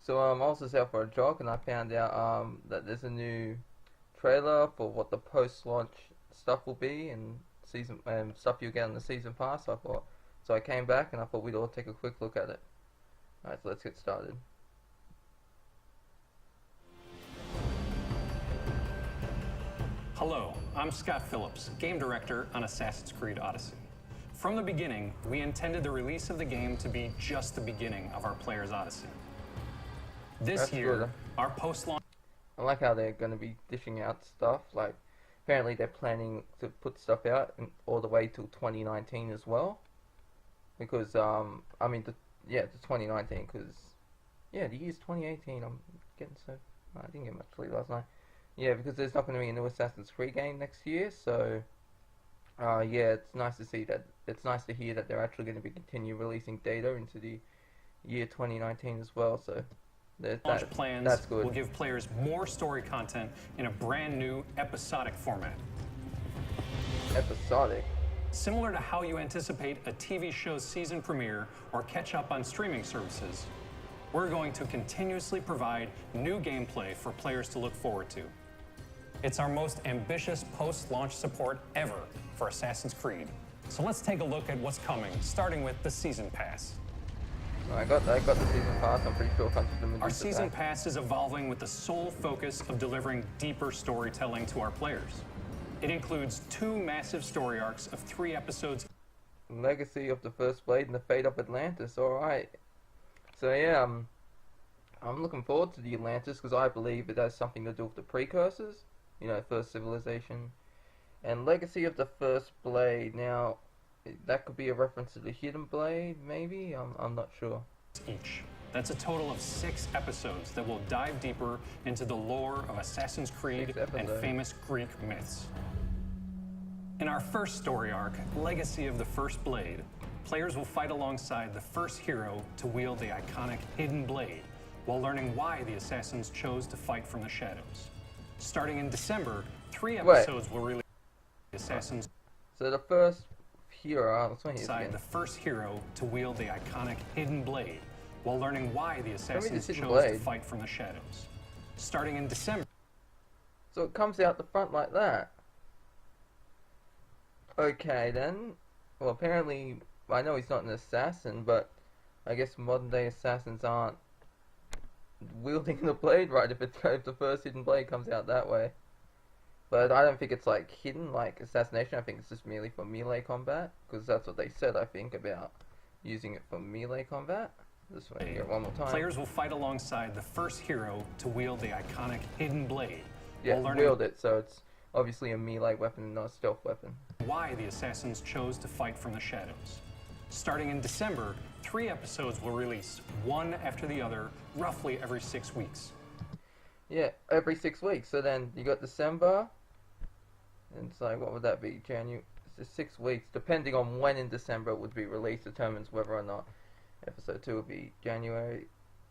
So I was just out for a jog and I found out that there's a new trailer for what the post-launch stuff will be and season stuff you get on the season pass. So I came back and I thought we'd all take a quick look at it. Alright, so let's get started. Hello, I'm Scott Phillips, Game Director on Assassin's Creed Odyssey. From the beginning, we intended the release of the game to be just the beginning of our player's Odyssey. This year, our post-launch... I like how they're going to be dishing out stuff. Like, apparently they're planning to put stuff out all the way till 2019 as well. Because, I mean, it's 2019, because, yeah, the year's 2018. I'm getting so... I didn't get much sleep last night. Yeah, because there's not going to be a new Assassin's Creed game next year, so... yeah, it's nice to see that. It's nice to hear that they're actually going to be continue releasing data into the year 2019 as well, so... Launch plans will give players more story content in a brand new episodic format. Episodic? Similar to how you anticipate a TV show's season premiere or catch up on streaming services, we're going to continuously provide new gameplay for players to look forward to. It's our most ambitious post-launch support ever for Assassin's Creed. So let's take a look at what's coming, starting with the Season Pass. I got the Season Pass. I'm pretty sure our Season Pass is evolving with the sole focus of delivering deeper storytelling to our players. It includes 2 massive story arcs of 3 episodes. Legacy of the First Blade and the Fate of Atlantis. Alright. So yeah, I'm looking forward to the Atlantis because I believe it has something to do with the precursors. You know, First Civilization. And Legacy of the First Blade. Now... that could be a reference to the Hidden Blade, maybe? I'm not sure. Each. That's a total of 6 episodes that will dive deeper into the lore of Assassin's Creed and famous Greek myths. In our first story arc, Legacy of the First Blade, players will fight alongside the first hero to wield the iconic Hidden Blade, while learning why the assassins chose to fight from the shadows. Starting in December, 3 episodes will release the assassins. So the first the first hero to wield the iconic Hidden Blade, while learning why the assassins chose to fight from the shadows. Starting in December. So it comes out the front like that. Okay then. Well, apparently, I know he's not an assassin, but I guess modern day assassins aren't wielding the blade right if the first Hidden Blade comes out that way. But I don't think it's like hidden, like assassination. I think it's just merely for melee combat, because that's what they said, I think, about using it for melee combat. This way, here, one more time. Players will fight alongside the first hero to wield the iconic Hidden Blade. Yeah, wield it, so it's obviously a melee weapon and not a stealth weapon. Why the assassins chose to fight from the shadows. Starting in December, 3 episodes will release, one after the other, roughly every 6 weeks. Yeah, every 6 weeks. So then you got December, and it's like, what would that be? January. It's just 6 weeks, depending on when in December it would be released, determines whether or not episode 2 would be January.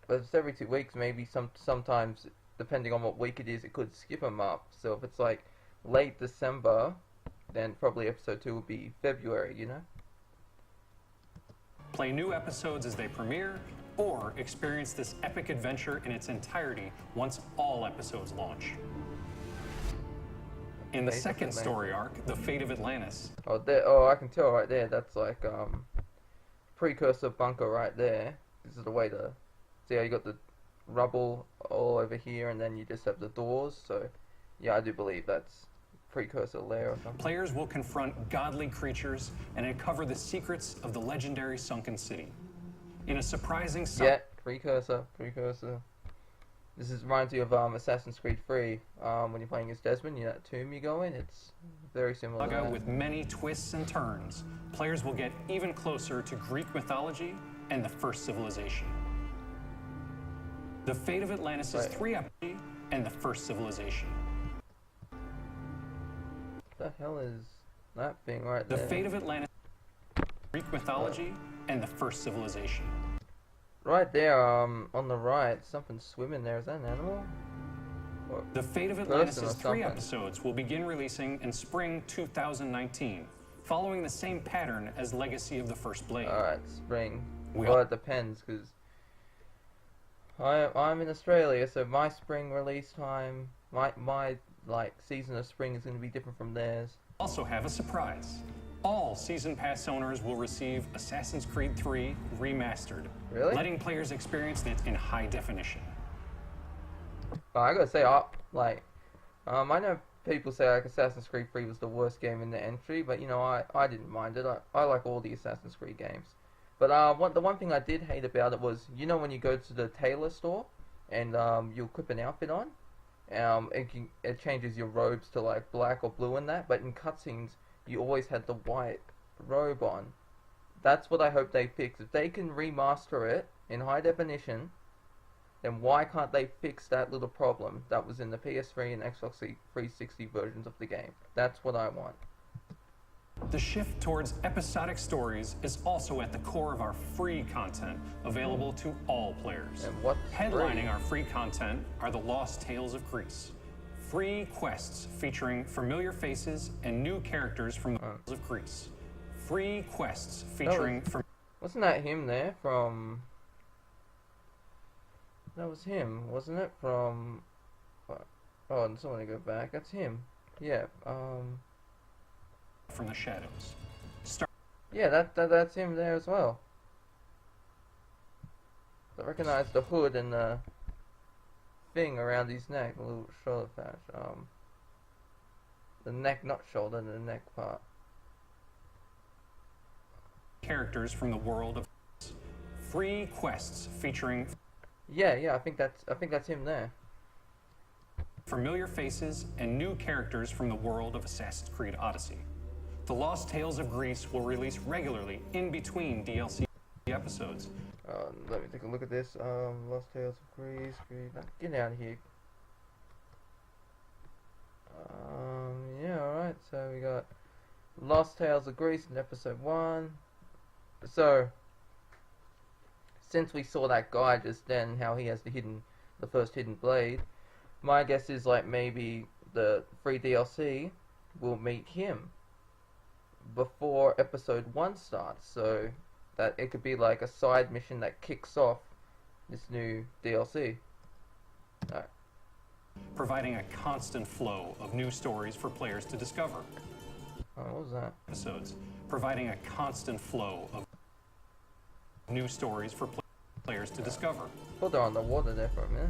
But it's every 2 weeks, maybe sometimes, depending on what week it is, it could skip them up. So if it's like late December, then probably episode 2 would be February, you know? Play new episodes as they premiere, or experience this epic adventure in its entirety once all episodes launch. In the second story arc, The Fate of Atlantis. Oh, I can tell right there, that's like precursor bunker right there. This is the way to see how you got the rubble all over here and then you just have the doors. So yeah, I do believe that's precursor layer or something. Players will confront godly creatures and uncover the secrets of the legendary sunken city. In a surprising precursor. This reminds you of Assassin's Creed 3, when you're playing as Desmond, you know that tomb you go in, it's very similar to that. With many twists and turns, players will get even closer to Greek mythology and the first civilization. The Fate of Atlantis is 3 episodes and the first civilization. What the hell is that thing right there? The Fate of Atlantis, Greek mythology, and the first civilization. Right there, on the right, something swimming there. Is that an animal? Or the Fate of Atlantis' 3 episodes will begin releasing in spring 2019, following the same pattern as Legacy of the First Blade. Alright, spring. Well, it depends, because... I'm in Australia, so my spring release time, my like season of spring is going to be different from theirs. Also have a surprise. All Season Pass owners will receive Assassin's Creed 3 Remastered, Really? letting players experience it in high definition. Well, I gotta say, I know people say like Assassin's Creed 3 was the worst game in the entry, but you know, I didn't mind it. I like all the Assassin's Creed games. But the one thing I did hate about it was, you know, when you go to the tailor store and you equip an outfit on, it changes your robes to like black or blue and that, but in cutscenes you always had the white robe on. That's what I hope they fix. If they can remaster it in high definition, then why can't they fix that little problem that was in the PS3 and Xbox 360 versions of the game? That's what I want. The shift towards episodic stories is also at the core of our free content, available to all players. And what's Headlining free? our free content are the Lost Tales of Greece. Free quests featuring familiar faces and new characters from the Tales of Greece. Free quests featuring... Wasn't that him there from... That was him, wasn't it? From... Oh, and someone to go back. That's him. Yeah, From the shadows. Yeah, that's him there as well. I recognize the hood and the thing around his neck, a little shoulder patch. The neck, not shoulder, the neck part. Characters from the world of free quests featuring Yeah, I think that's him there. familiar faces and new characters from the world of Assassin's Creed Odyssey. The Lost Tales of Greece will release regularly in between DLC episodes. Let me take a look at this. Lost Tales of Greece. Get out of here. Yeah, alright, so we got Lost Tales of Greece in episode 1. So, since we saw that guy just then, how he has the first hidden blade, my guess is like maybe the free DLC will meet him before episode 1 starts, so that it could be like a side mission that kicks off this new DLC. Alright. Providing a constant flow of new stories for players to discover. Oh, what was that? Episodes, providing a constant flow of new stories for players to discover. Hold on the water there for a minute.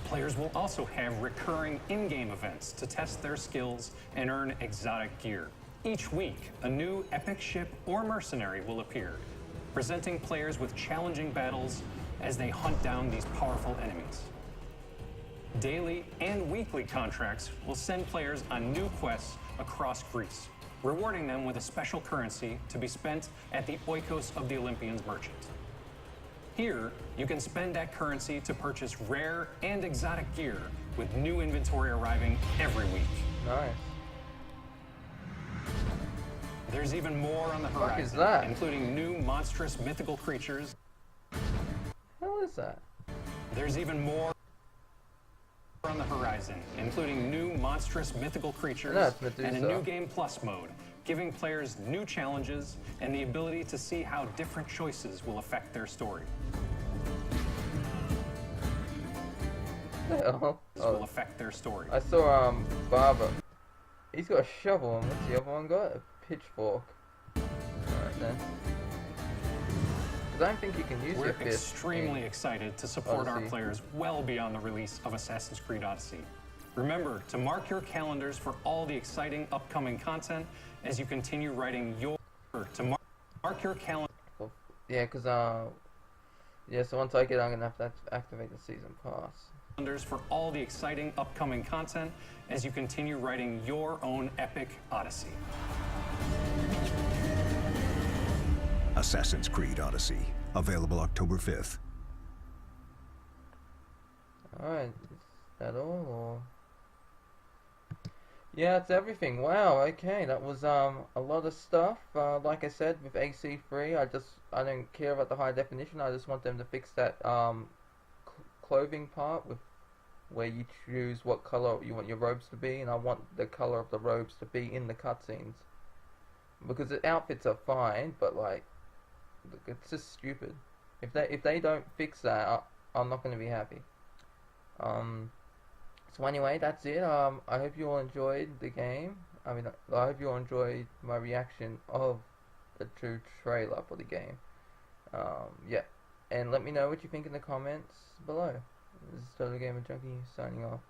Players will also have recurring in-game events to test their skills and earn exotic gear. Each week, a new epic ship or mercenary will appear, presenting players with challenging battles as they hunt down these powerful enemies. Daily and weekly contracts will send players on new quests across Greece, rewarding them with a special currency to be spent at the Oikos of the Olympians merchant. Here, you can spend that currency to purchase rare and exotic gear, with new inventory arriving every week. Nice. There's even more on the What horizon, is that? including new monstrous mythical creatures. Hell is that? There's even more on the horizon, including new monstrous mythical creatures That's and a Medusa. new Game Plus mode, giving players new challenges and the ability to see how different choices will affect their story. Hell. Will affect their story. I saw Barber. He's got a shovel, and what's the other one got? A pitchfork. Alright then. Because I don't think you can use We're your fist. extremely excited to support our Odyssey. players well beyond the release of Assassin's Creed Odyssey. Remember to mark your calendars for all the exciting upcoming content as you continue writing your... Mark your calendar. Yeah, because yeah, so once I get, I'm gonna have to activate the season pass. For all the exciting upcoming content as you continue writing your own epic Odyssey. Assassin's Creed Odyssey, available October 5th. Alright, is that all, or...? Yeah, it's everything. Wow, okay, that was a lot of stuff. Like I said, with AC3, I don't care about the high definition, I just want them to fix that clothing part with where you choose what color you want your robes to be, and I want the color of the robes to be in the cutscenes. Because the outfits are fine, but like, it's just stupid. If they don't fix that, I'm not going to be happy. So anyway, that's it. I hope you all enjoyed the game. I mean, I hope you all enjoyed my reaction of the true trailer for the game. Yeah, and let me know what you think in the comments below. This is Total Gamer Junkie signing off.